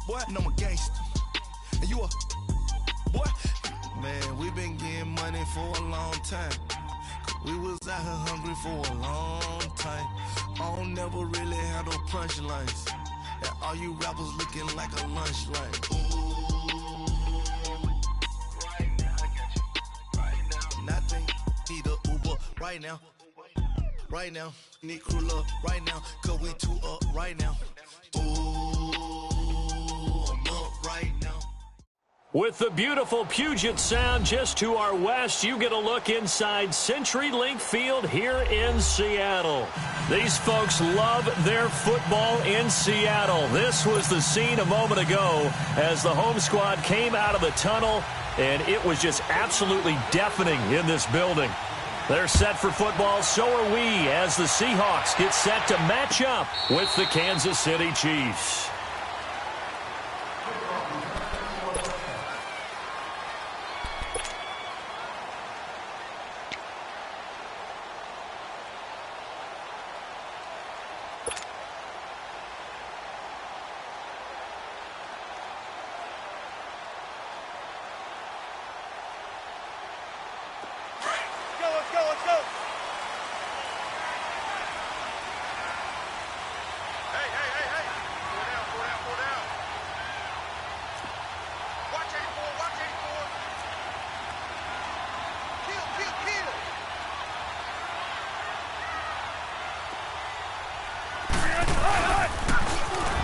boy, and I'm a gangster. And you a boy. Man, we been getting money for a long time. We was out here hungry for a long time. I don't never really have no punchlines. And all you rappers looking like a lunch line. Ooh, right now, I got you. Right now, nothing. Need a Uber right now. Right now, need crew up right now. Cause we two up right now. Ooh, I'm up right now. With the beautiful Puget Sound just to our west, you get a look inside CenturyLink Field here in Seattle. These folks love their football in Seattle. This was the scene a moment ago as the home squad came out of the tunnel, and it was just absolutely deafening in this building. They're set for football, so are we, as the Seahawks get set to match up with the Kansas City Chiefs.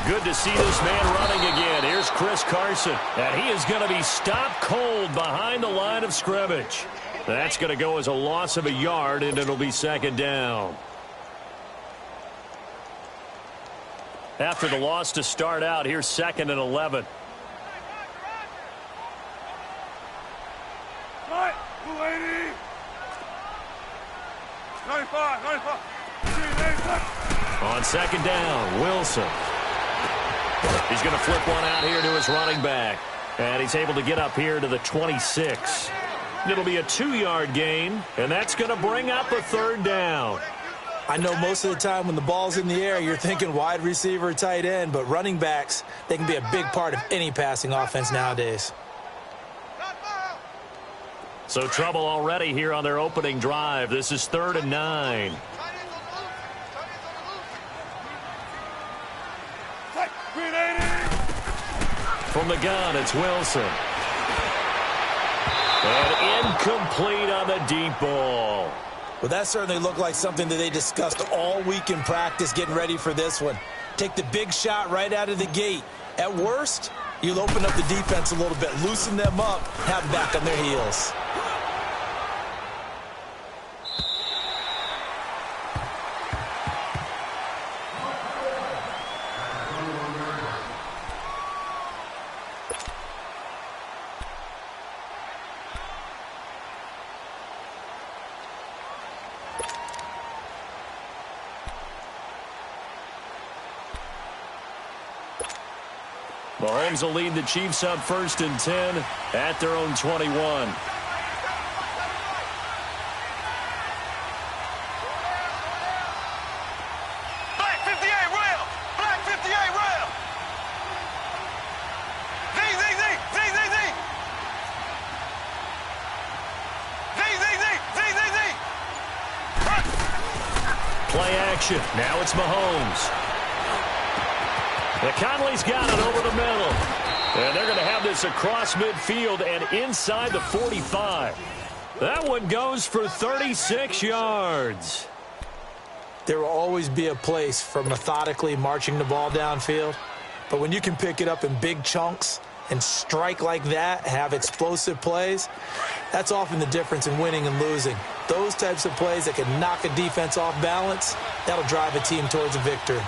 Good to see this man running again. Here's Chris Carson, and he is going to be stopped cold behind the line of scrimmage. That's going to go as a loss of a yard, and it'll be second down. After the loss to start out, here's 2nd and 11. Right, 280. 95. On second down, Wilson. He's going to flip one out here to his running back. And he's able to get up here to the 26. It'll be a 2-yard gain, and that's going to bring up a third down. I know most of the time when the ball's in the air, you're thinking wide receiver, tight end, but running backs, they can be a big part of any passing offense nowadays. So trouble already here on their opening drive. This is 3rd and 9. From the gun, it's Wilson. And incomplete on the deep ball. Well, that certainly looked like something that they discussed all week in practice getting ready for this one. Take the big shot right out of the gate. At worst, you'll open up the defense a little bit, loosen them up, have them back on their heels. Mahomes will lead the Chiefs up 1st and 10 at their own 21. Black 58 rail. Black 58 rail. Z. Play action. Now it's Mahomes. The Conley's got it over the middle. And they're going to have this across midfield and inside the 45. That one goes for 36 yards. There will always be a place for methodically marching the ball downfield. But when you can pick it up in big chunks and strike like that, have explosive plays, that's often the difference in winning and losing. Those types of plays that can knock a defense off balance, that'll drive a team towards a victory.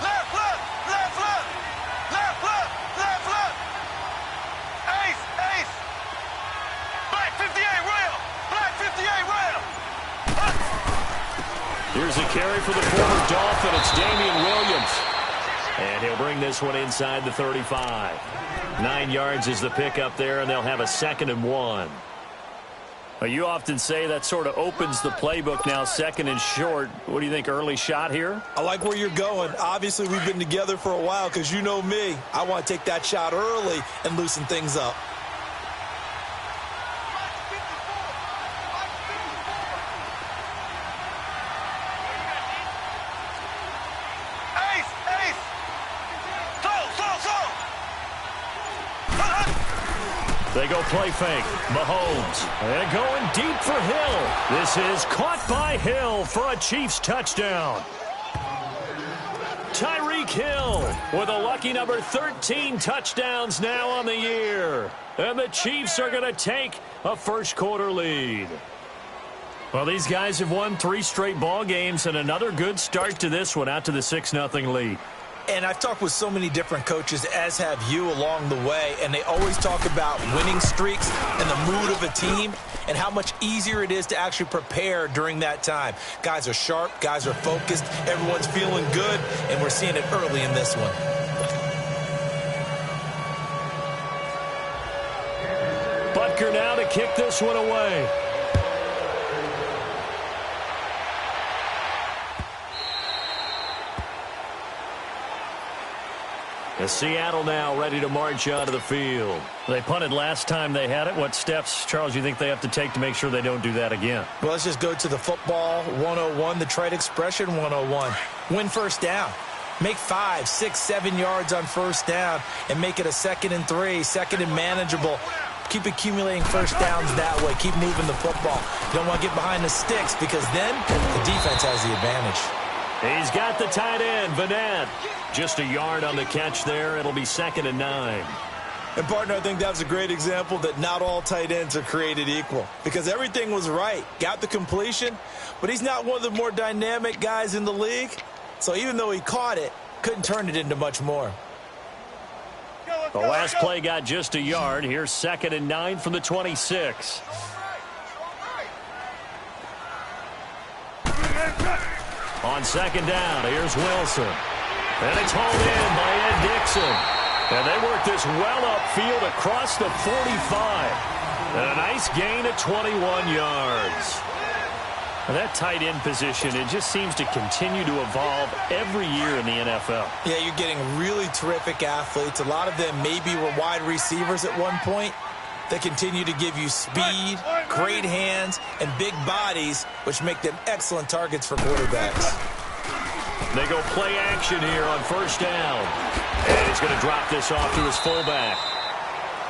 Here's a carry for the former Dolphin. It's Damian Williams. And he'll bring this one inside the 35. 9 yards is the pickup there, and they'll have a 2nd and 1. Well, you often say that sort of opens the playbook now, second and short. What do you think, early shot here? I like where you're going. Obviously, we've been together for a while because you know me. I want to take that shot early and loosen things up. They go play fake. Mahomes. And going deep for Hill. This is caught by Hill for a Chiefs touchdown. Tyreek Hill with a lucky number 13 touchdowns now on the year. And the Chiefs are going to take a first-quarter lead. Well, these guys have won 3 straight ball games and another good start to this one, out to the 6-0 lead. And I've talked with so many different coaches, as have you, along the way, and they always talk about winning streaks and the mood of a team and how much easier it is to actually prepare during that time. Guys are sharp, guys are focused, everyone's feeling good, and we're seeing it early in this one. Butker now to kick this one away. As Seattle now ready to march out of the field. They punted last time they had it. What steps, Charles, you think they have to take to make sure they don't do that again? Well, let's just go to the football 101, the trade expression 101. Win first down. Make 5, 6, 7 yards on first down and make it a 2nd and 3, 2nd and manageable. Keep accumulating first downs that way. Keep moving the football. You don't want to get behind the sticks because then the defense has the advantage. He's got the tight end, Vanette. Just a yard on the catch there. It'll be 2nd and 9. And, partner, I think that's a great example that not all tight ends are created equal because everything was right. Got the completion, but he's not one of the more dynamic guys in the league. So even though he caught it, couldn't turn it into much more. The last play got just a yard. Here's 2nd and 9 from the 26. On 2nd down, here's Wilson. And it's hauled in by Ed Dixon. And they work this well upfield across the 45. And a nice gain of 21 yards. And that tight end position, it just seems to continue to evolve every year in the NFL. Yeah, you're getting really terrific athletes. A lot of them maybe were wide receivers at one point. They continue to give you speed, great hands, and big bodies, which make them excellent targets for quarterbacks. They go play action here on first down. And he's going to drop this off to his fullback.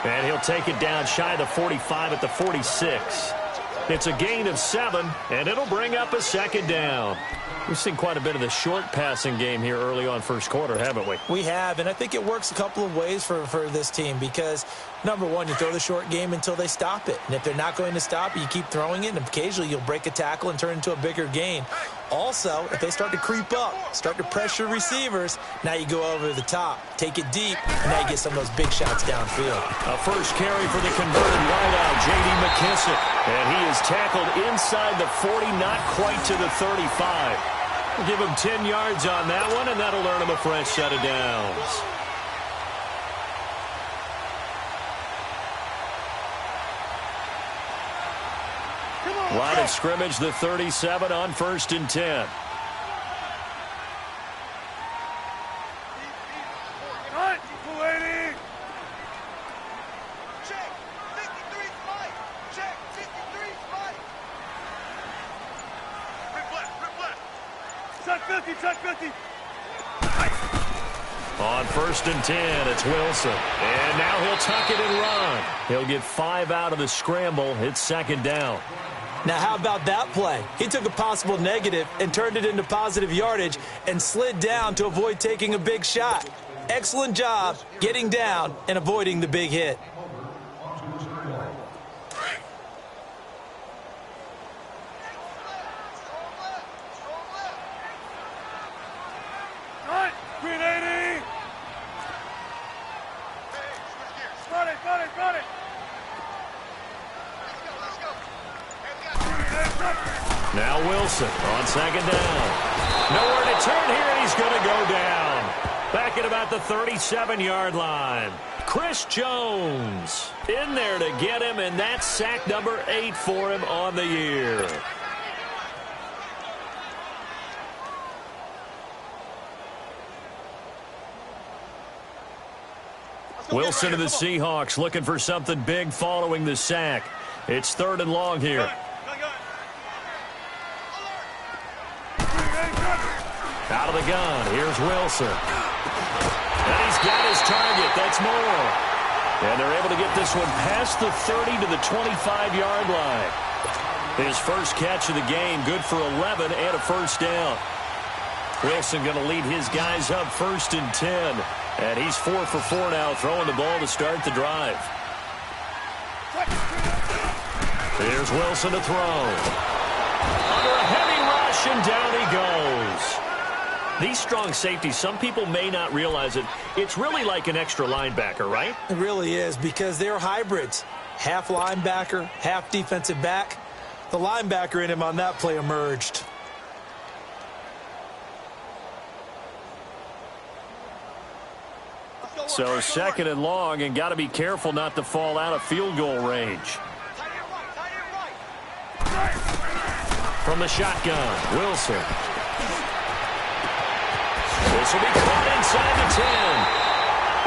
And he'll take it down shy of the 45 at the 46. It's a gain of 7, and it'll bring up a 2nd down. We've seen quite a bit of the short passing game here early on first quarter, haven't we? We have, and I think it works a couple of ways for this team because, number one, you throw the short game until they stop it. And if they're not going to stop it, you keep throwing it, and occasionally you'll break a tackle and turn it into a bigger gain. Also, if they start to creep up, start to pressure receivers, now you go over the top, take it deep, and now you get some of those big shots downfield. A first carry for the converted wideout, J.D. McKissick. And he is tackled inside the 40, not quite to the 35. We'll give him 10 yards on that one, and that'll earn him a fresh set of downs. Line of scrimmage, the 37 on 1st and 10. On 1st and 10, it's Wilson. And now he'll tuck it and run. He'll get 5 out of the scramble. It's 2nd down. Now, how about that play? He took a possible negative and turned it into positive yardage and slid down to avoid taking a big shot. Excellent job getting down and avoiding the big hit. Now Wilson on 2nd down. Nowhere to turn here, and he's going to go down. Back at about the 37-yard line. Chris Jones in there to get him, and that's sack number 8 for him on the year. Wilson of the Seahawks looking for something big following the sack. It's 3rd and long here. Out of the gun, here's Wilson. And he's got his target, that's more. And they're able to get this one past the 30 to the 25-yard line. His first catch of the game, good for 11 and a first down. Wilson going to lead his guys up 1st and 10. And he's 4 for 4 now, throwing the ball to start the drive. Here's Wilson to throw. Under a heavy rush, and down he goes. These strong safeties, some people may not realize it. It's really like an extra linebacker, right? It really is, because they're hybrids. Half linebacker, half defensive back. The linebacker in him on that play emerged. So 2nd and long, and got to be careful not to fall out of field goal range. From the shotgun, Wilson. This will be caught inside the 10.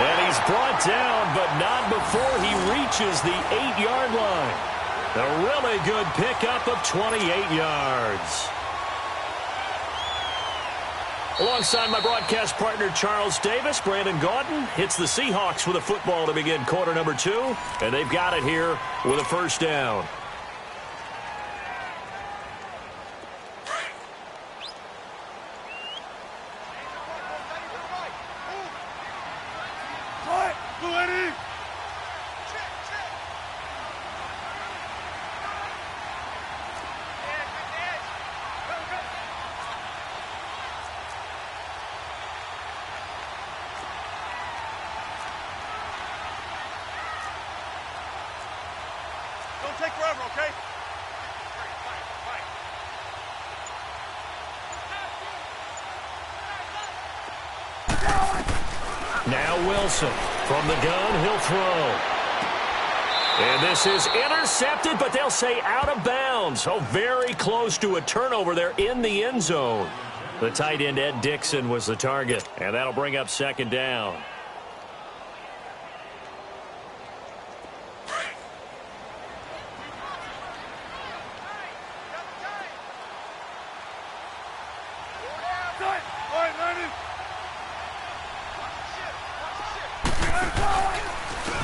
And he's brought down, but not before he reaches the 8-yard line. A really good pickup of 28 yards. Alongside my broadcast partner, Charles Davis, Brandon Gaudin hits the Seahawks with a football to begin quarter number 2. And they've got it here with a first down. Take forever, okay? Now Wilson from the gun, he'll throw. And this is intercepted, but they'll say out of bounds. So very close to a turnover there in the end zone. The tight end, Ed Dixon, was the target. And that'll bring up 2nd down.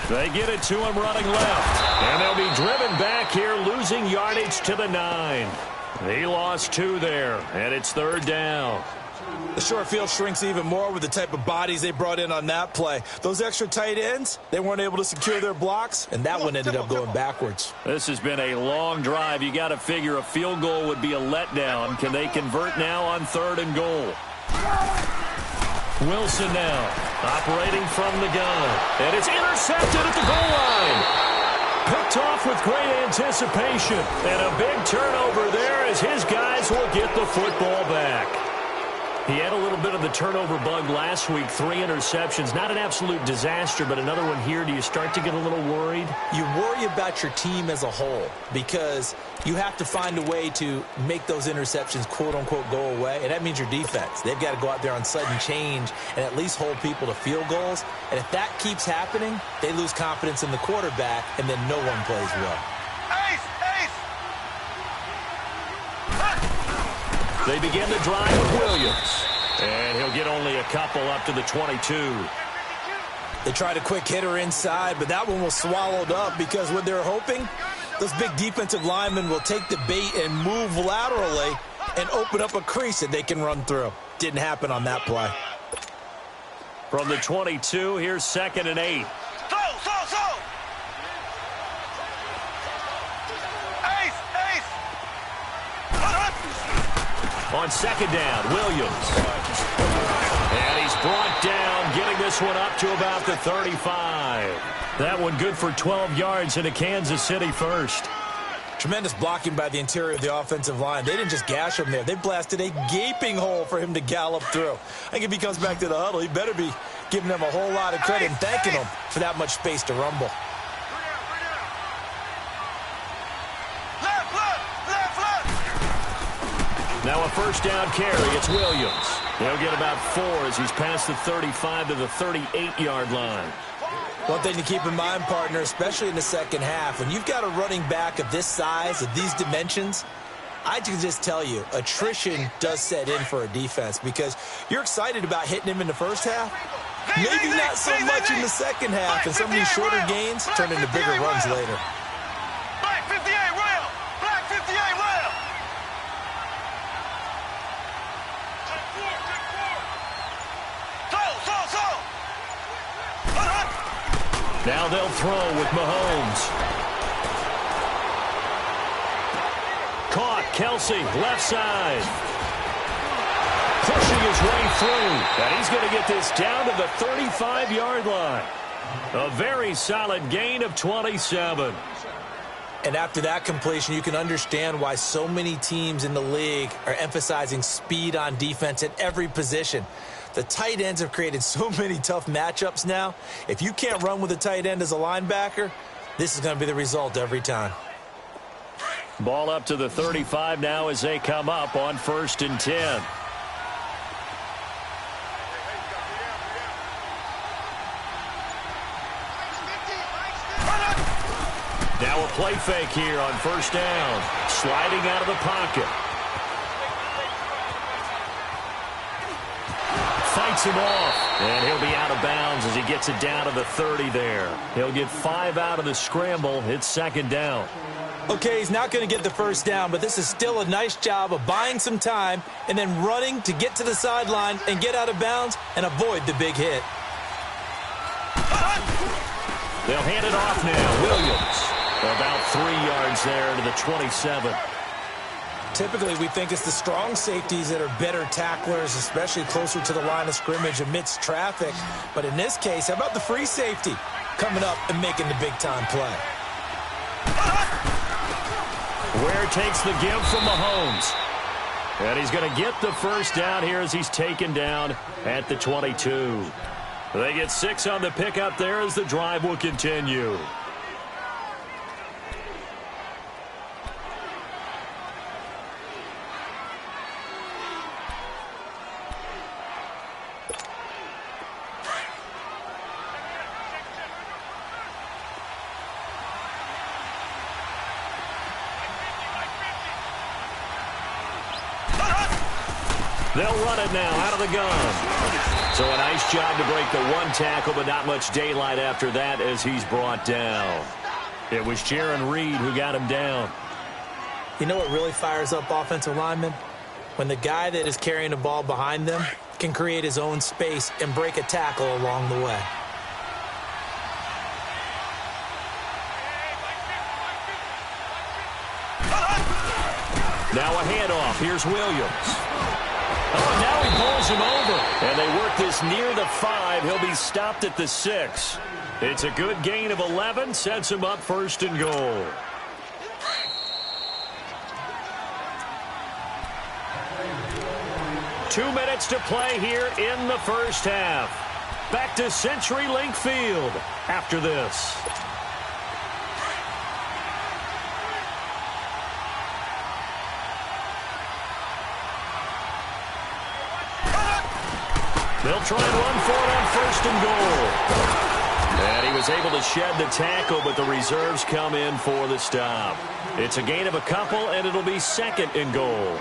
They get it to him running left. And they'll be driven back here, losing yardage to the 9. He lost 2 there, and it's 3rd down. The short field shrinks even more with the type of bodies they brought in on that play. Those extra tight ends, they weren't able to secure their blocks, and that one ended up going backwards. This has been a long drive. You got to figure a field goal would be a letdown. Can they convert now on 3rd and goal? Wilson now, operating from the gun. And it's intercepted at the goal line. Picked off with great anticipation. And a big turnover there as his guys will get the football back. He had a little bit of the turnover bug last week, 3 interceptions. Not an absolute disaster, but another one here. Do you start to get a little worried? You worry about your team as a whole because you have to find a way to make those interceptions, quote-unquote, go away, and that means your defense. They've got to go out there on sudden change and at least hold people to field goals. And if that keeps happening, they lose confidence in the quarterback, and then no one plays well. They begin the drive with Williams. And he'll get only a couple up to the 22. They tried a quick hitter inside, but that one was swallowed up because what they're hoping, those big defensive linemen will take the bait and move laterally and open up a crease that they can run through. Didn't happen on that play. From the 22, here's 2nd and 8. On 2nd down, Williams. And he's brought down, getting this one up to about the 35. That one good for 12 yards into Kansas City first. Tremendous blocking by the interior of the offensive line. They didn't just gash him there. They blasted a gaping hole for him to gallop through. I think if he comes back to the huddle, he better be giving them a whole lot of credit and thanking them for that much space to rumble. Now a first down carry. It's Williams. He'll get about 4 as he's past the 35 to the 38-yard line. One thing to keep in mind, partner, especially in the second half, when you've got a running back of this size, of these dimensions, I can just tell you, attrition does set in for a defense because you're excited about hitting him in the first half. Maybe not so much in the second half, and some of these shorter gains turn into bigger runs later. Black 58 rail! Black 58 rail! Now they'll throw with Mahomes. Caught, Kelsey, left side. Pushing his way through. And he's going to get this down to the 35-yard line. A very solid gain of 27. And after that completion, you can understand why so many teams in the league are emphasizing speed on defense at every position. The tight ends have created so many tough matchups now. If you can't run with a tight end as a linebacker, this is going to be the result every time. Ball up to the 35 now as they come up on 1st and 10. Now a play fake here on 1st down. Sliding out of the pocket. Fights him off, and he'll be out of bounds as he gets it down to the 30 there. He'll get 5 out of the scramble. It's 2nd down. Okay, he's not going to get the first down, but this is still a nice job of buying some time and then running to get to the sideline and get out of bounds and avoid the big hit. They'll hand it off now. Williams, about 3 yards there to the 27. Typically, we think it's the strong safeties that are better tacklers, especially closer to the line of scrimmage amidst traffic. But in this case, how about the free safety coming up and making the big-time play? Ware takes the give from Mahomes. And he's going to get the first down here as he's taken down at the 22. They get 6 on the pickup there as the drive will continue. They'll run it now out of the gun. So a nice job to break the 1 tackle, but not much daylight after that as he's brought down. It was Jaron Reed who got him down. You know what really fires up offensive linemen? When the guy that is carrying the ball behind them can create his own space and break a tackle along the way. Now a handoff. Here's Williams. Oh, and now he pulls him over. And they work this near the 5. He'll be stopped at the 6. It's a good gain of 11. Sets him up 1st and goal. Two minutes to play here in the first half. Back to CenturyLink Field after this. They'll try and run for it on 1st and goal. And he was able to shed the tackle, but the reserves come in for the stop. It's a gain of a couple, and it'll be 2nd and goal.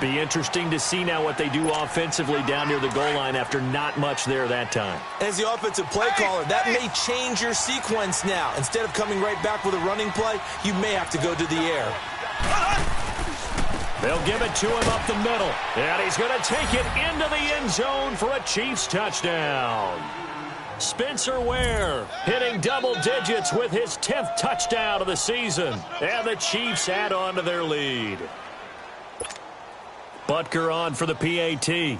Be interesting to see now what they do offensively down near the goal line after not much there that time. As the offensive play caller, that may change your sequence now. Instead of coming right back with a running play, you may have to go to the air. They'll give it to him up the middle. And he's going to take it into the end zone for a Chiefs touchdown. Spencer Ware hitting double digits with his 10th touchdown of the season. And the Chiefs add on to their lead. Butker on for the PAT.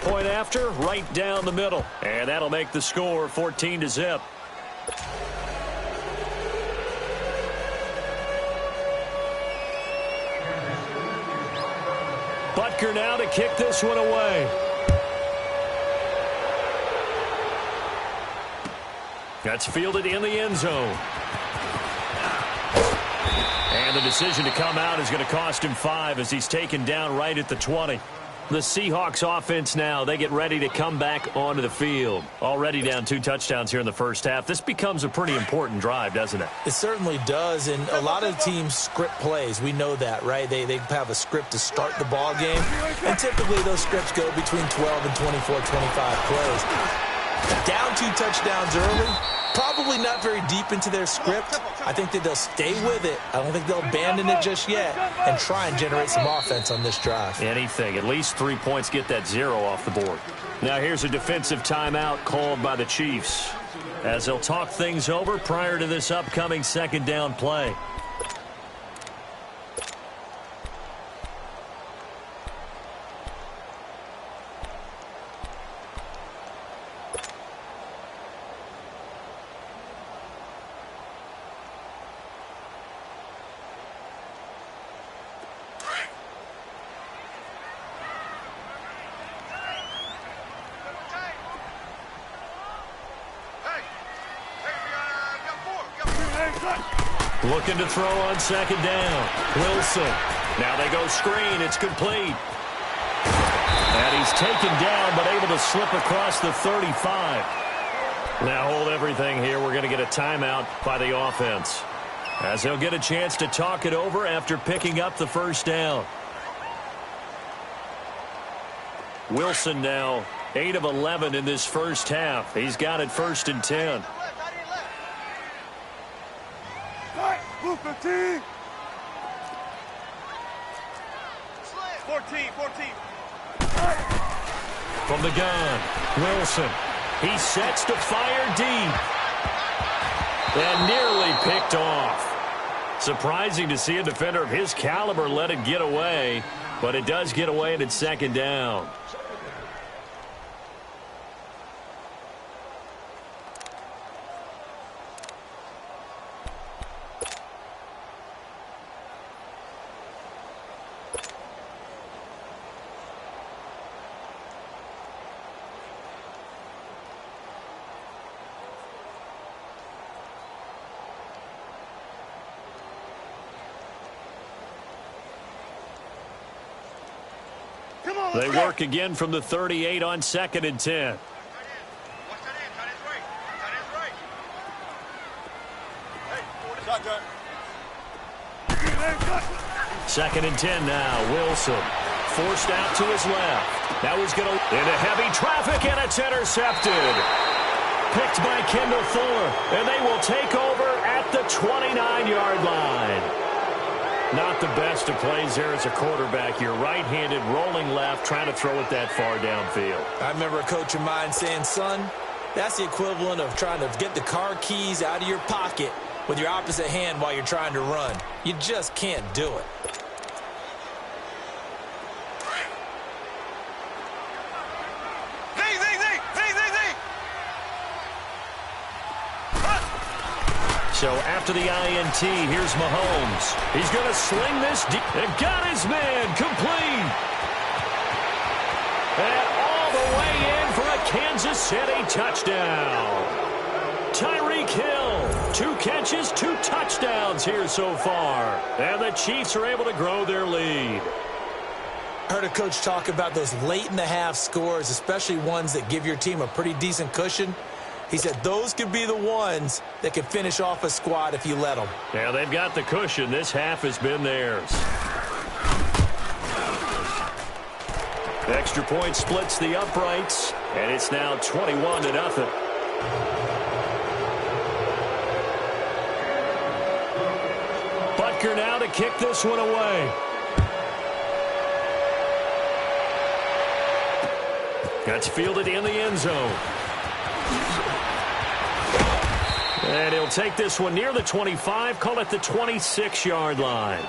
Point after, right down the middle. And that'll make the score 14-0. Butker now to kick this one away. That's fielded in the end zone. And the decision to come out is going to cost him 5 as he's taken down right at the 20. The Seahawks offense now, they get ready to come back onto the field. Already down 2 touchdowns here in the first half. This becomes a pretty important drive, doesn't it? It certainly does, and a lot of teams script plays. We know that, right? They have a script to start the ball game, and typically those scripts go between 12 and 24, 25 plays. Down 2 touchdowns early, probably not very deep into their script. I think that they'll stay with it. I don't think they'll abandon it just yet and try and generate some offense on this drive. Anything. At least 3 points, get that 0 off the board. Now here's a defensive timeout called by the Chiefs as they'll talk things over prior to this upcoming second down play. Looking to throw on second down. Wilson. Now they go screen. It's complete. And he's taken down but able to slip across the 35. Now hold everything here. We're going to get a timeout by the offense as they'll get a chance to talk it over after picking up the first down. Wilson now 8 of 11 in this first half. He's got it 1st and 10. 14. From the gun, Wilson. He sets to fire deep. And nearly picked off. Surprising to see a defender of his caliber let it get away, but it does get away and it's second down. They work again from the 38 on 2nd and 10. Second and 10 now. Wilson forced out to his left. That was going to into heavy traffic, and it's intercepted. Picked by Kendall Fuller, and they will take over at the 29-yard line. Not the best of plays there as a quarterback. You're right-handed, rolling left, trying to throw it that far downfield. I remember a coach of mine saying, son, that's the equivalent of trying to get the car keys out of your pocket with your opposite hand while you're trying to run. You just can't do it. So after the INT, here's Mahomes. He's going to sling this deep. And got his man complete. And all the way in for a Kansas City touchdown. Tyreek Hill, 2 catches, 2 touchdowns here so far. And the Chiefs are able to grow their lead. Heard a coach talk about those late-in-the-half scores, especially ones that give your team a pretty decent cushion. He said those could be the ones that can finish off a squad if you let them. Yeah, they've got the cushion. This half has been theirs. The extra point splits the uprights, and it's now 21-0. Butker now to kick this one away. That's fielded in the end zone. And he'll take this one near the 25, call it the 26-yard line.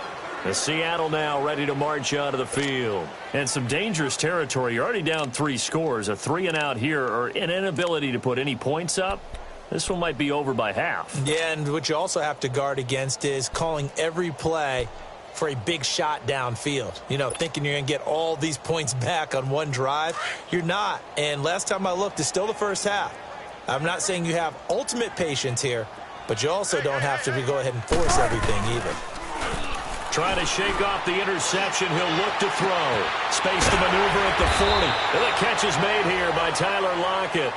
Seattle now ready to march onto the field. And some dangerous territory. You're already down 3 scores. A 3-and-out here or an inability to put any points up. This one might be over by half. Yeah, and what you also have to guard against is calling every play for a big shot downfield. You know, thinking you're going to get all these points back on one drive. You're not. And last time I looked, it's still the first half. I'm not saying you have ultimate patience here, but you also don't have to go ahead and force everything either. Trying to shake off the interception. He'll look to throw. Space to maneuver at the 40. And the catch is made here by Tyler Lockett.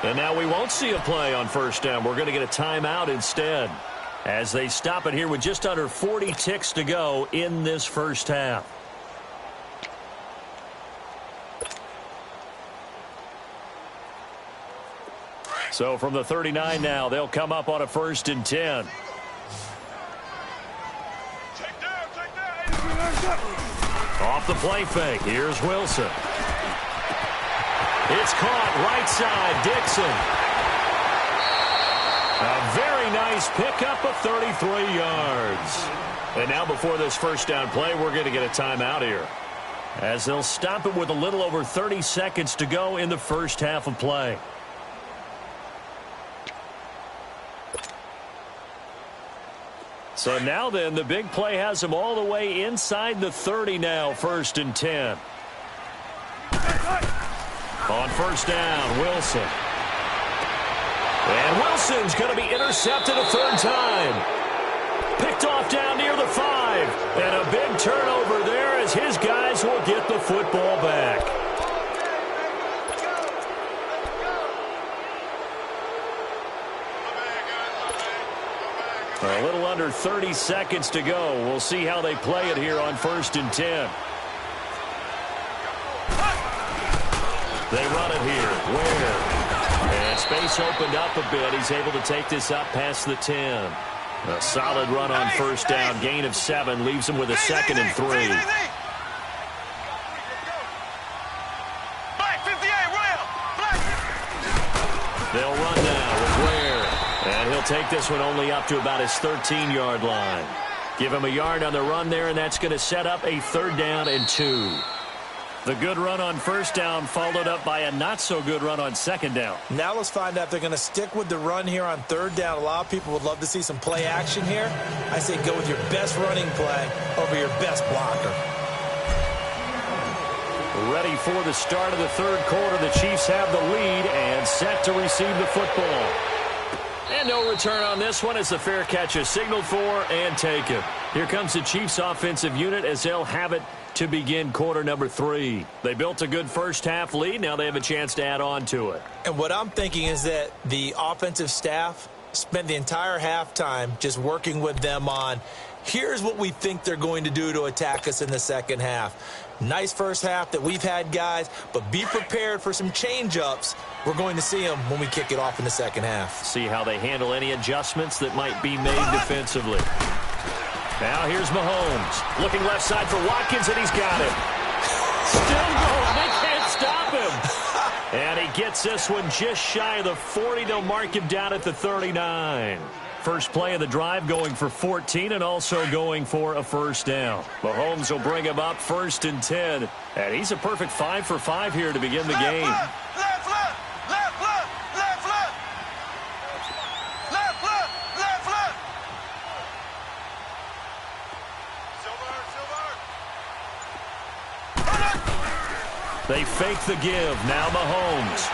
And now we won't see a play on first down. We're going to get a timeout instead as they stop it here with just under 40 ticks to go in this first half. So from the 39 now, they'll come up on a 1st and 10. Off the play fake. Here's Wilson. It's caught right side. Dixon. A very nice pickup of 33 yards. And now before this first down play, we're going to get a timeout here, as they'll stop it with a little over 30 seconds to go in the first half of play. So now then, the big play has them all the way inside the 30 now, 1st and 10. On first down, Wilson. And Wilson's going to be intercepted a 3rd time. Picked off down near the 5. And a big turnover there as his guys will get the football back. A little under 30 seconds to go. We'll see how they play it here on 1st and 10. They run it here. Ware. And space opened up a bit. He's able to take this up past the 10. A solid run on first down. Gain of 7. Leaves him with a 2nd and 3. They'll run now with Ware. And he'll take this one only up to about his 13-yard line. Give him a yard on the run there, and that's going to set up a 3rd down and 2. The good run on first down followed up by a not-so-good run on 2nd down. Now let's find out if they're going to stick with the run here on 3rd down. A lot of people would love to see some play action here. I say go with your best running play over your best blocker. Ready for the start of the 3rd quarter. The Chiefs have the lead and set to receive the football. And no return on this one as the fair catch is signaled for and taken. Here comes the Chiefs offensive unit as they'll have it to begin quarter number 3. They built a good first half lead. Now they have a chance to add on to it. And what I'm thinking is that the offensive staff spent the entire halftime just working with them on, here's what we think they're going to do to attack us in the second half. Nice first half that we've had, guys, but be prepared for some change-ups. We're going to see them when we kick it off in the second half. See how they handle any adjustments that might be made defensively. Now here's Mahomes. Looking left side for Watkins, and he's got him. Still going. They can't stop him. And he gets this one just shy of the 40. They'll mark him down at the 39. First play of the drive going for 14 and also going for a first down. Mahomes will bring him up 1st and 10. And he's a perfect 5 for 5 here to begin the game. They fake the give. Now Mahomes.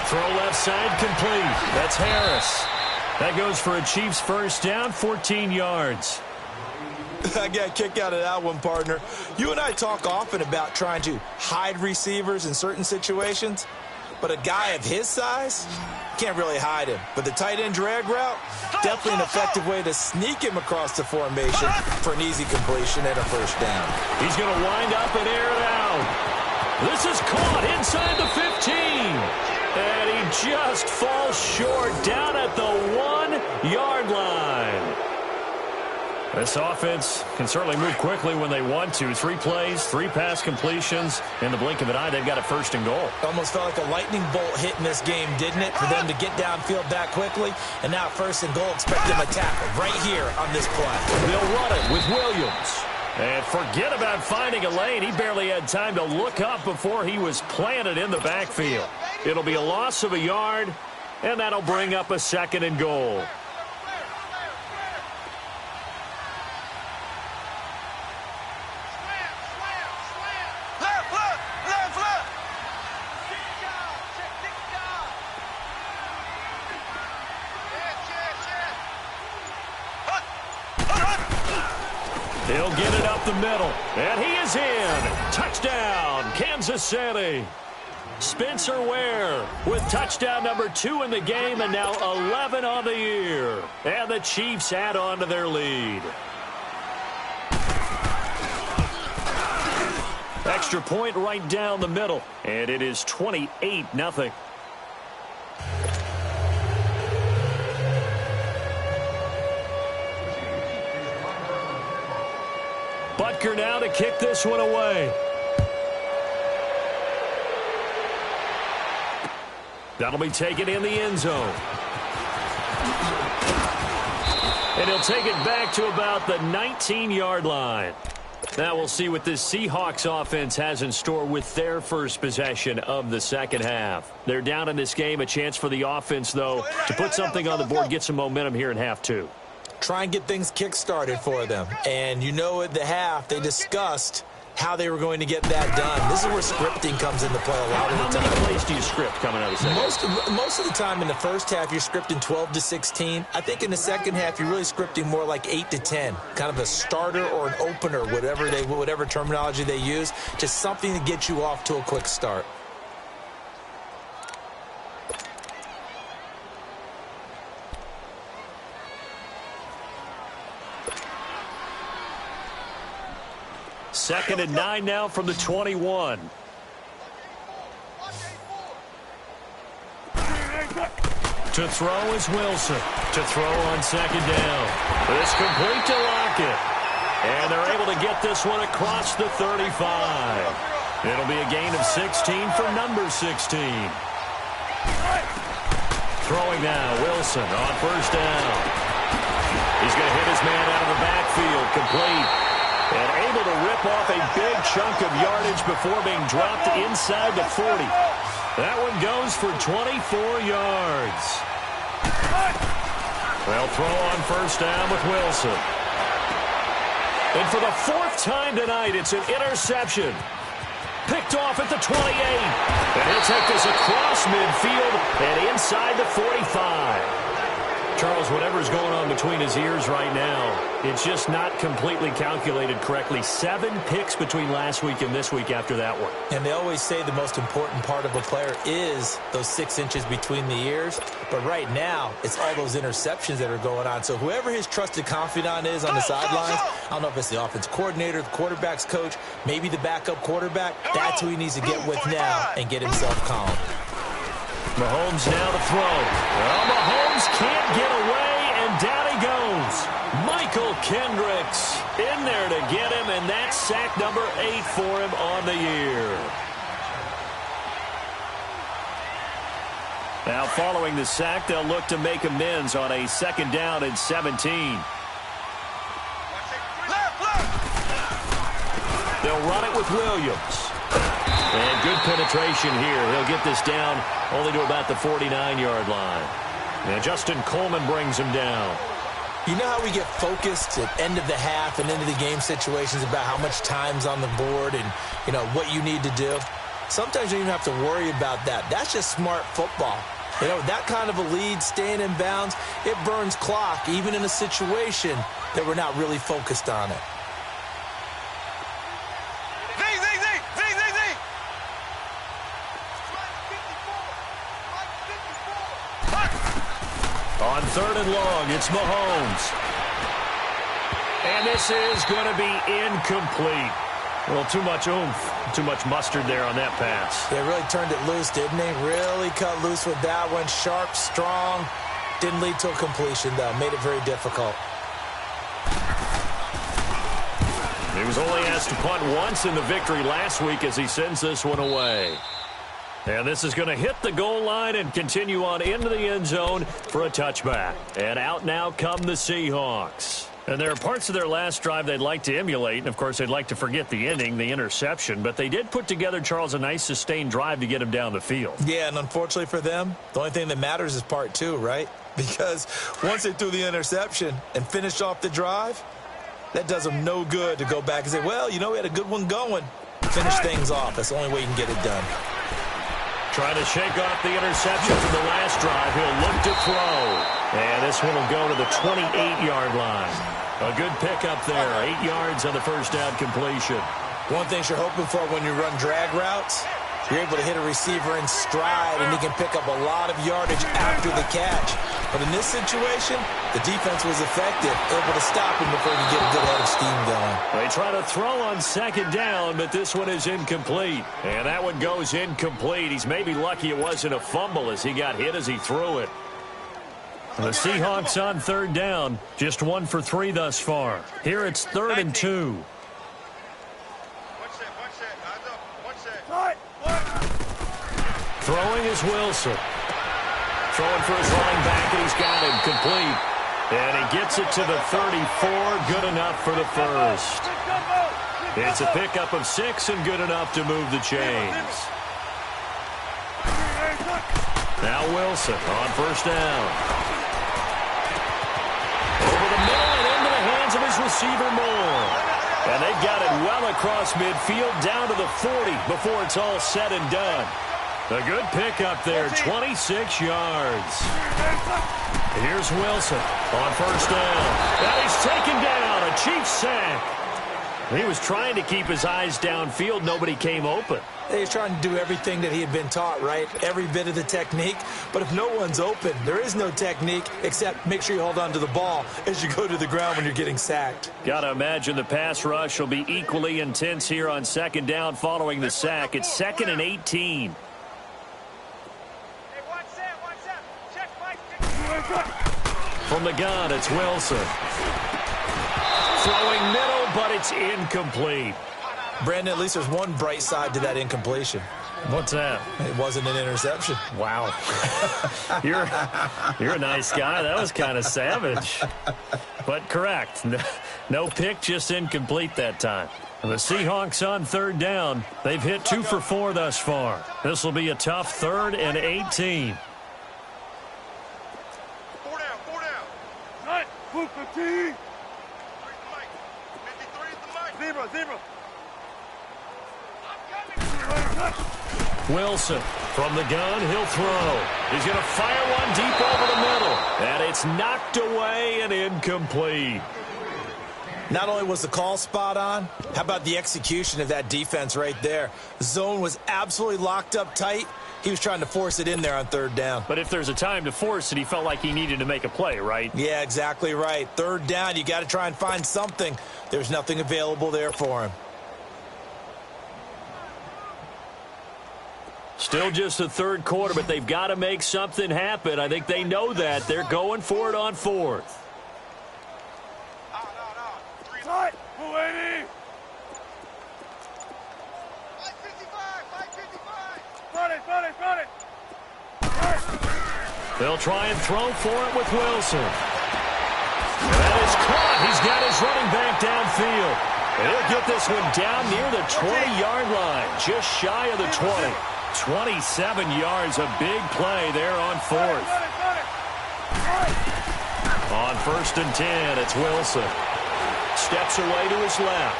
Throw left side complete. That's Harris. That goes for a Chiefs first down, 14 yards. I got a kick out of that one, partner. You and I talk often about trying to hide receivers in certain situations, but a guy of his size can't really hide him. But the tight end drag route, definitely an effective way to sneak him across the formation for an easy completion and a first down. He's going to wind up and air it out. This is caught inside the 15. And he just falls short down at the 1-yard line. This offense can certainly move quickly when they want to. 3 plays, 3 pass completions. In the blink of an eye, they've got a 1st and goal. Almost felt like a lightning bolt hit in this game, didn't it? For them to get downfield that quickly. And now 1st and goal, expect them to tackle right here on this play. They'll run it with Williams. And forget about finding a lane. He barely had time to look up before he was planted in the backfield. It'll be a loss of a yard, and that'll bring up a 2nd and goal. He'll get it up the middle, and he is in. Touchdown, Kansas City. Spencer Ware with touchdown number 2 in the game, and now 11 on the year. And the Chiefs add on to their lead. Extra point right down the middle, and it is 28-0. Butker now to kick this one away. That'll be taken in the end zone. And he'll take it back to about the 19-yard line. Now we'll see what this Seahawks offense has in store with their first possession of the second half. They're down in this game. A chance for the offense, though, to put something on the board, get some momentum here in half 2. Try and get things kick-started for them. And you know at the half, they discussed how they were going to get that done. This is where scripting comes into play a lot of the time. How many plays do you script coming out of the second? Most of the time in the first half, you're scripting 12 to 16. I think in the second half, you're really scripting more like 8 to 10. Kind of a starter or an opener, whatever terminology they use. Just something to get you off to a quick start. Second and 9 now from the 21. To throw is Wilson. To throw on second down. It's complete to Lockett. And they're able to get this one across the 35. It'll be a gain of 16 for number 16. Throwing now, Wilson on first down. He's going to hit his man out of the backfield, complete. And able to rip off a big chunk of yardage before being dropped inside the 40. That one goes for 24 yards. They'll throw on first down with Wilson. And for the 4th time tonight, it's an interception. Picked off at the 28. And he'll take this across midfield and inside the 45. Charles, whatever's going on between his ears right now, it's just not completely calculated correctly. 7 picks between last week and this week after that one. And they always say the most important part of a player is those 6 inches between the ears. But right now, it's all those interceptions that are going on. So whoever his trusted confidant is on the sidelines, I don't know if it's the offense coordinator, the quarterback's coach, maybe the backup quarterback, that's who he needs to get with now and get himself calm. Mahomes now to throw. Well, Mahomes can't get away, and down he goes. Michael Kendricks in there to get him, and that's sack number 8 for him on the year. Now, following the sack, they'll look to make amends on a 2nd down and 17. They'll run it with Williams. And good penetration here. He'll get this down only to about the 49-yard line. And Justin Coleman brings him down. You know how we get focused at end of the half and into the game situations about how much time's on the board and, you know, what you need to do? Sometimes you don't even have to worry about that. That's just smart football. You know, that kind of a lead, staying in bounds, it burns clock, even in a situation that we're not really focused on it. On 3rd and long, it's Mahomes. And this is going to be incomplete. Well, too much oomph, too much mustard there on that pass. They really turned it loose, didn't they? Really cut loose with that one. Sharp, strong. Didn't lead to a completion, though. Made it very difficult. He was only asked to punt once in the victory last week as he sends this one away. And this is going to hit the goal line and continue on into the end zone for a touchback. And out now come the Seahawks. And there are parts of their last drive they'd like to emulate. And, of course, they'd like to forget the ending, the interception. But they did put together, Charles, a nice sustained drive to get him down the field. Yeah, and unfortunately for them, the only thing that matters is part two, right? Because once they threw the interception and finished off the drive, that does them no good to go back and say, well, you know, we had a good one going. Finish things off. That's the only way you can get it done. Trying to shake off the interception from the last drive. He'll look to throw. And this one will go to the 28-yard line. A good pickup there. 8 yards on the first down completion. One thing you're hoping for when you run drag routes, you're able to hit a receiver in stride, and he can pick up a lot of yardage after the catch. But in this situation, the defense was effective, able to stop him before he could get a good head of steam going. They try to throw on second down, but this one is incomplete. And that one goes incomplete. He's maybe lucky it wasn't a fumble as he got hit as he threw it. The Seahawks on third down, just 1 for 3 thus far. Here it's 3rd and 2. Throwing is Wilson. Throwing for his running back, and he's got him complete. And he gets it to the 34, good enough for the first. It's a pickup of 6 and good enough to move the chains. Now Wilson on first down. Over the middle and into the hands of his receiver Moore. And they've got it well across midfield down to the 40 before it's all said and done. A good pickup there, 26 yards. Here's Wilson on first down. And he's taken down, a Chiefs sack. He was trying to keep his eyes downfield. Nobody came open. He was trying to do everything that he had been taught, right? Every bit of the technique. But if no one's open, there is no technique except make sure you hold on to the ball as you go to the ground when you're getting sacked. Got to imagine the pass rush will be equally intense here on second down following the sack. It's 2nd and 18. From the gun, it's Wilson. Throwing middle, but it's incomplete. Brandon, at least there's one bright side to that incompletion. What's that? It wasn't an interception. Wow. You're a nice guy. That was kind of savage. But correct. No pick, just incomplete that time. The Seahawks on third down. They've hit 2 for 4 thus far. This will be a tough 3rd and 18. Wilson from the gun, he'll throw. He's going to fire one deep over the middle. And it's knocked away and incomplete. Not only was the call spot on, how about the execution of that defense right there? The zone was absolutely locked up tight. He was trying to force it in there on third down. But if there's a time to force it, he felt like he needed to make a play, right? Yeah, exactly right. Third down, you got to try and find something. There's nothing available there for him. Still just the third quarter, but they've got to make something happen. I think they know that. They're going for it on 4th. They'll try and throw for it with Wilson. That is caught. He's got his running back downfield. He'll get this one down near the 20-yard line, just shy of the 20. 27 yards, a big play there on 4th. On 1st and 10, it's Wilson. Steps away to his left.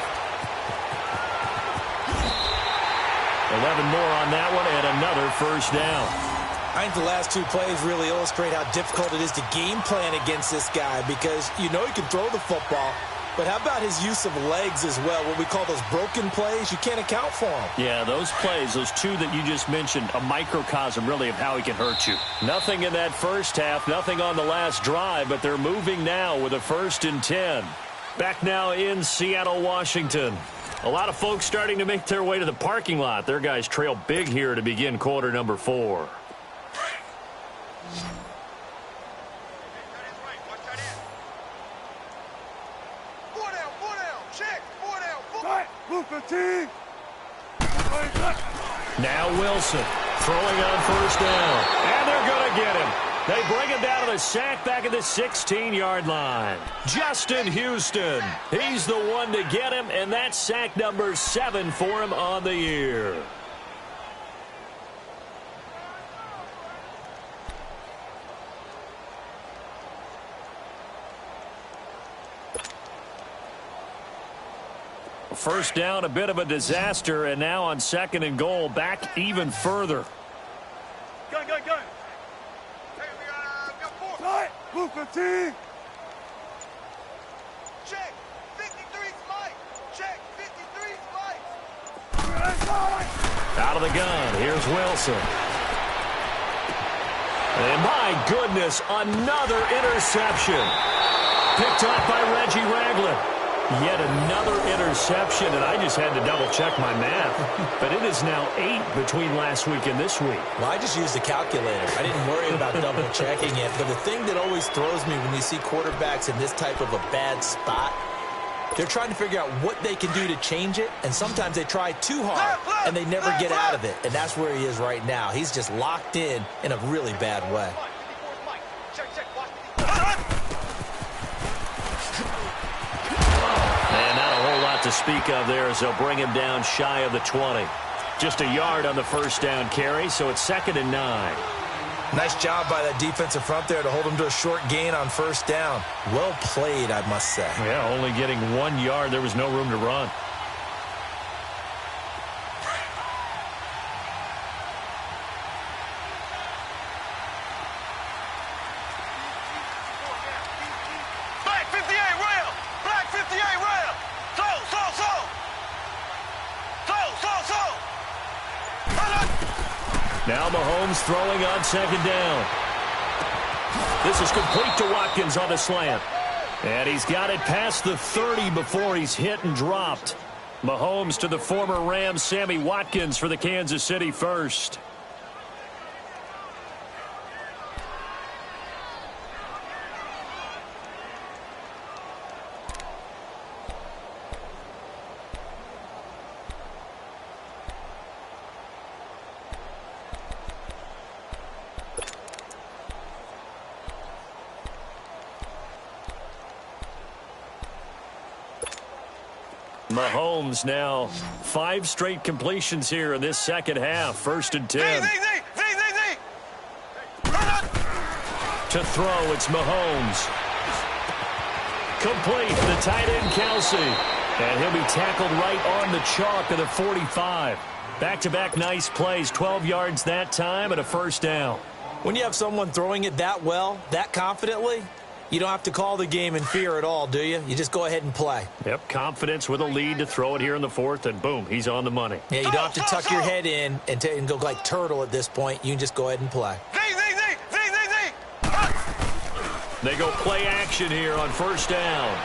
11 more on that one and another first down. I think the last 2 plays really illustrate how difficult it is to game plan against this guy because you know he can throw the football, but how about his use of legs as well? What we call those broken plays, you can't account for them. Yeah, those plays, those 2 that you just mentioned, a microcosm really of how he can hurt you. Nothing in that first half, nothing on the last drive, but they're moving now with a 1st and 10. Back now in Seattle, Washington. A lot of folks starting to make their way to the parking lot. Their guys trail big here to begin quarter number 4. Now Wilson throwing on first down. And they're going to get him. They bring him down to the sack back at the 16-yard line. Justin Houston, he's the one to get him, and that's sack number 7 for him on the year. First down, a bit of a disaster, and now on 2nd and goal, back even further. Go. Check. 53's Mike. Check. 53's Mike. Out of the gun, here's Wilson. And my goodness, another interception. Picked up by Reggie Ragland. Yet another interception, and I just had to double-check my math. But it is now 8 between last week and this week. Well, I just used a calculator. I didn't worry about double-checking it. But the thing that always throws me when you see quarterbacks in this type of a bad spot, they're trying to figure out what they can do to change it, and sometimes they try too hard, and they never get out of it. And that's where he is right now. He's just locked in a really bad way. And not a whole lot to speak of there as they'll bring him down shy of the 20. Just a yard on the first down carry, so it's 2nd and 9. Nice job by that defensive front there to hold him to a short gain on first down. Well played, I must say. Yeah, only getting 1 yard. There was no room to run. Black 58 rail. Black 58 rail. Slow. Now Mahomes throwing on 2nd down. This is complete to Watkins on the slant. And he's got it past the 30 before he's hit and dropped. Mahomes to the former Rams, Sammy Watkins for the Kansas City first. Mahomes now 5 straight completions here in this second half. 1st and 10. To throw, it's Mahomes. Complete, the tight end Kelsey. And he'll be tackled right on the chalk of the 45. Back-to-back nice plays, 12 yards that time and a first down. When you have someone throwing it that well, that confidently, you don't have to call the game in fear at all, do you? You just go ahead and play. Yep, confidence with a lead to throw it here in the 4th, and boom, he's on the money. Yeah, you don't have to tuck your head in and go like turtle at this point. You can just go ahead and play. They go play action here on first down.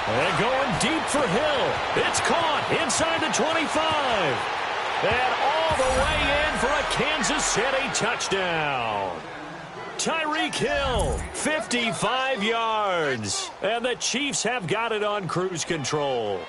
And going deep for Hill. It's caught inside the 25. And all the way in for a Kansas City touchdown. Tyreek Hill, 55 yards. And the Chiefs have got it on cruise control.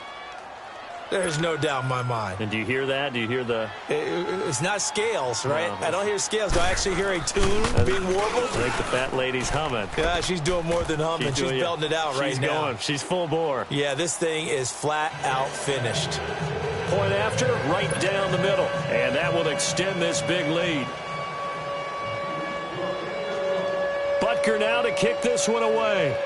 There's no doubt in my mind. And do you hear that? Do you hear the... It's not scales, right? No. I don't hear scales. Do I actually hear a tune being warbled? I think the fat lady's humming. Yeah, she's doing more than humming. She's belting it out right now. She's going. She's full bore. Yeah, this thing is flat out finished. Point after, right down the middle. And that will extend this big lead. Butker now to kick this one away.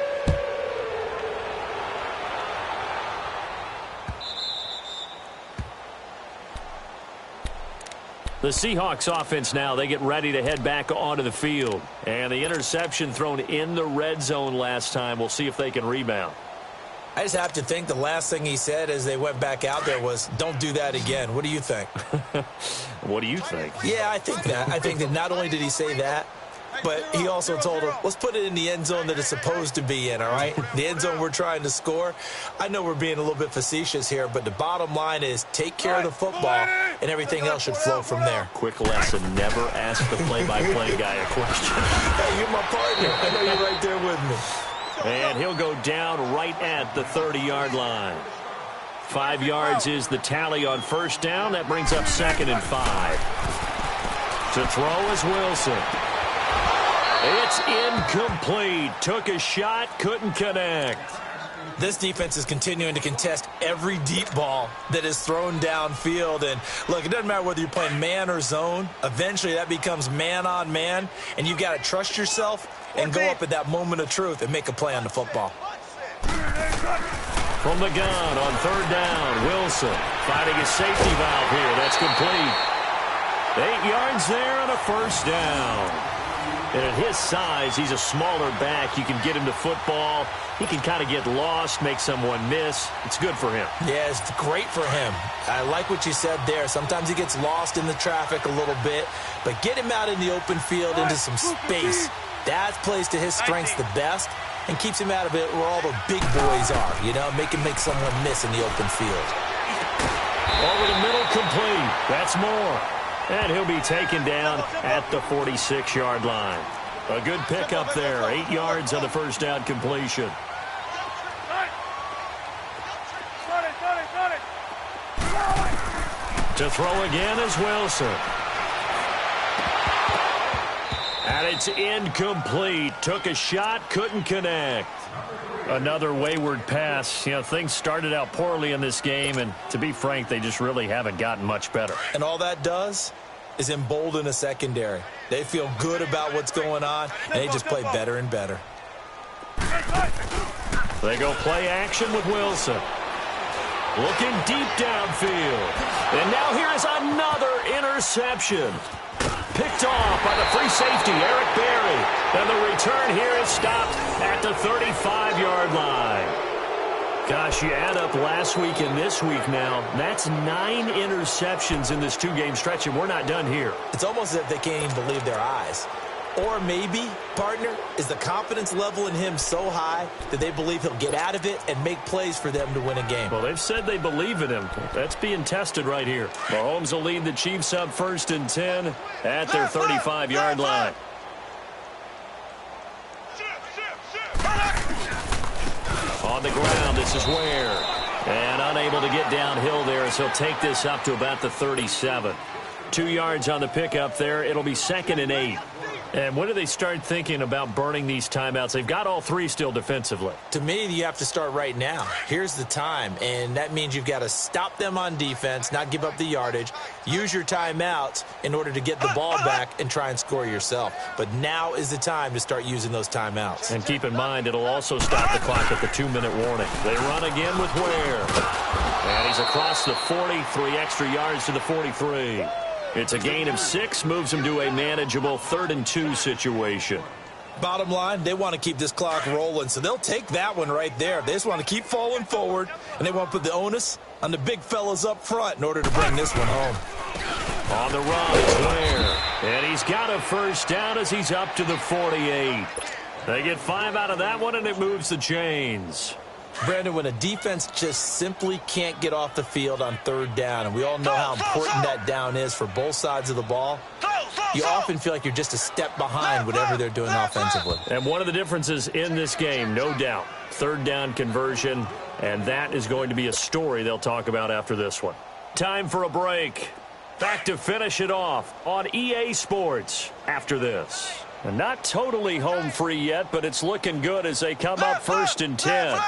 The Seahawks offense now, they get ready to head back onto the field. And the interception thrown in the red zone last time. We'll see if they can rebound. I just have to think the last thing he said as they went back out there was, don't do that again. What do you think? What do you think? Yeah, I think that. I think that not only did he say that, but he also told him, let's put it in the end zone that it's supposed to be in, all right? The end zone we're trying to score. I know we're being a little bit facetious here, but the bottom line is take care of the football, and everything else should flow from there. Quick lesson, never ask the play-by-play guy a question. Hey, you're my partner. I know you're right there with me. And he'll go down right at the 30-yard line. 5 yards is the tally on first down. That brings up 2nd and 5. To throw is Wilson. It's incomplete. Took a shot, couldn't connect. This defense is continuing to contest every deep ball that is thrown downfield. And, look, it doesn't matter whether you're playing man or zone. Eventually, that becomes man-on-man, and you've got to trust yourself and go up at that moment of truth and make a play on the football. From the gun on 3rd down, Wilson finding a safety valve here. That's complete. 8 yards there and a first down. And at his size, he's a smaller back. You can get him to football. He can kind of get lost, make someone miss. It's good for him. Yeah, it's great for him. I like what you said there. Sometimes he gets lost in the traffic a little bit, but get him out in the open field into some space. That plays to his strengths the best and keeps him out of it where all the big boys are, you know, make him make someone miss in the open field. Over the middle, complete. That's more. And he'll be taken down at the 46-yard line. A good pickup there. 8 yards on the first down completion. To throw again is Wilson. And it's incomplete. Took a shot, couldn't connect. Another wayward pass. You know, things started out poorly in this game, and to be frank, they just really haven't gotten much better. And all that does is embolden a secondary. They feel good about what's going on, and they just play better and better. They go play action with Wilson. Looking deep downfield. And now here is another interception. Picked off by the free safety, Eric Berry. And the return here is stopped at the 35-yard line. Gosh, you add up last week and this week now, that's 9 interceptions in this 2-game stretch, and we're not done here. It's almost as if they can't even believe their eyes. Or maybe, partner, is the confidence level in him so high that they believe he'll get out of it and make plays for them to win a game. Well, they've said they believe in him. That's being tested right here. Mahomes will lead the Chiefs up 1st and 10 at their 35-yard line. On the ground, this is Ware. And unable to get downhill there, so he'll take this up to about the 37. 2 yards on the pickup there. It'll be 2nd and 8. And when do they start thinking about burning these timeouts? They've got all 3 still defensively. To me, you have to start right now. Here's the time, and that means you've got to stop them on defense, not give up the yardage, use your timeouts in order to get the ball back and try and score yourself. But now is the time to start using those timeouts. And keep in mind, it'll also stop the clock at the 2-minute warning. They run again with Ware. And he's across the 40, 3 extra yards to the 43. It's a gain of 6, moves him to a manageable 3rd and 2 situation. Bottom line, they want to keep this clock rolling, so they'll take that one right there. They just want to keep falling forward, and they want to put the onus on the big fellas up front in order to bring this one home. On the run, it's Ware. And he's got a first down as he's up to the 48. They get 5 out of that one, and it moves the chains. Brandon, when a defense just simply can't get off the field on 3rd down, and we all know how important that down is for both sides of the ball, you often feel like you're just a step behind whatever they're doing offensively. And one of the differences in this game, no doubt, 3rd down conversion, and that is going to be a story they'll talk about after this one. Time for a break. Back to finish it off on EA Sports after this. And not totally home free yet, but it's looking good as they come up 1st and 10.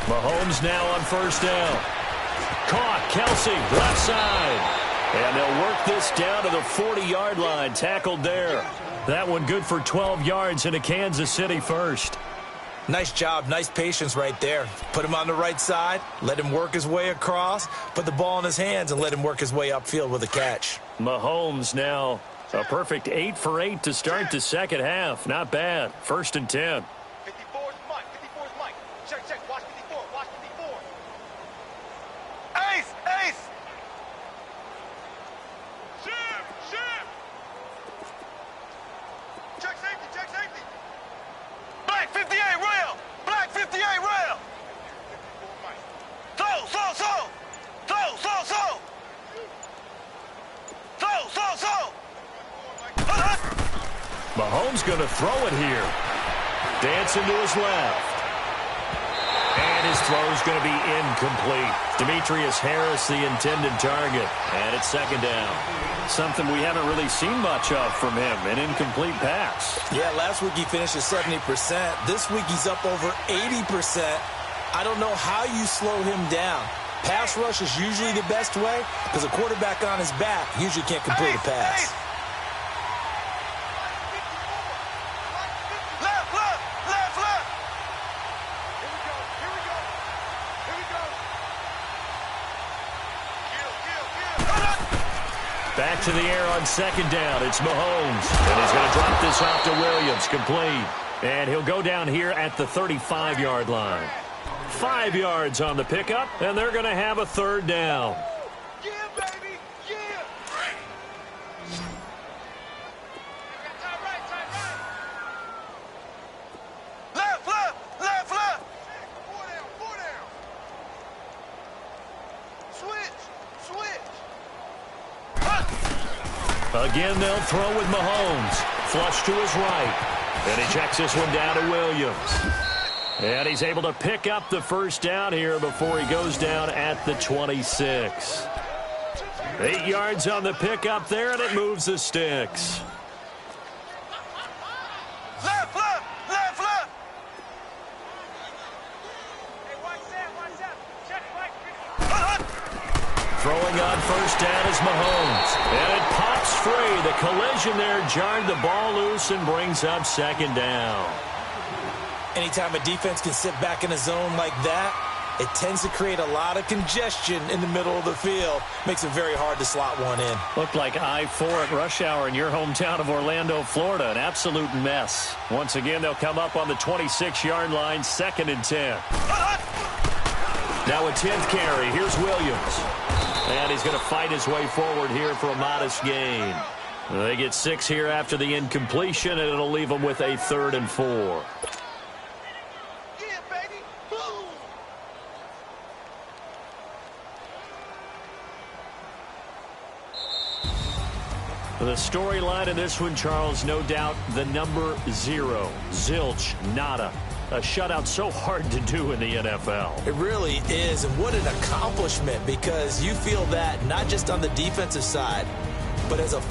Mahomes now on 1st down. Caught, Kelsey, left side. And they'll work this down to the 40-yard line. Tackled there. That one good for 12 yards into Kansas City 1st. Nice job, nice patience right there. Put him on the right side, let him work his way across, put the ball in his hands, and let him work his way upfield with a catch. Mahomes now a perfect 8 for 8 to start the second half. Not bad. 1st and 10. 54 is Mike. 54 is Mike. Check, check. Watch 54. Watch 54. Ace! Ace! Shim! Shim! Check safety. Check Mahomes going to throw it here. Dancing to his left. And his throw is going to be incomplete. Demetrius Harris, the intended target. And it's second down. Something we haven't really seen much of from him, an incomplete pass. Yeah, last week he finished at 70%. This week he's up over 80%. I don't know how you slow him down. Pass rush is usually the best way because a quarterback on his back usually can't complete a pass. Back to the air on second down. It's Mahomes. And he's going to drop this off to Williams. Complete. And he'll go down here at the 35-yard line. 5 yards on the pickup, and they're going to have a third down. Yeah, baby, yeah. Left, left, left, left. 4 down. Switch. Again, they'll throw with Mahomes. Flush to his right. And he checks this one down to Williams. And he's able to pick up the first down here before he goes down at the 26. 8 yards on the pickup there, and it moves the sticks. Left. Hey, watch that. Check right. Throwing on first down is Mahomes. And it pops free. The collision there jarred the ball loose and brings up second down. Anytime a defense can sit back in a zone like that, it tends to create a lot of congestion in the middle of the field. Makes it very hard to slot one in. Looked like I-4 at rush hour in your hometown of Orlando, Florida. An absolute mess. Once again, they'll come up on the 26-yard line, 2nd and 10. Now a 10th carry. Here's Williams. And he's going to fight his way forward here for a modest gain. They get 6 here after the incompletion, and it'll leave them with a 3rd and 4. The storyline in this one, Charles, no doubt the number 0. Zilch, nada. A shutout so hard to do in the NFL. It really is, and what an accomplishment, because you feel that not just on the defensive side, but as a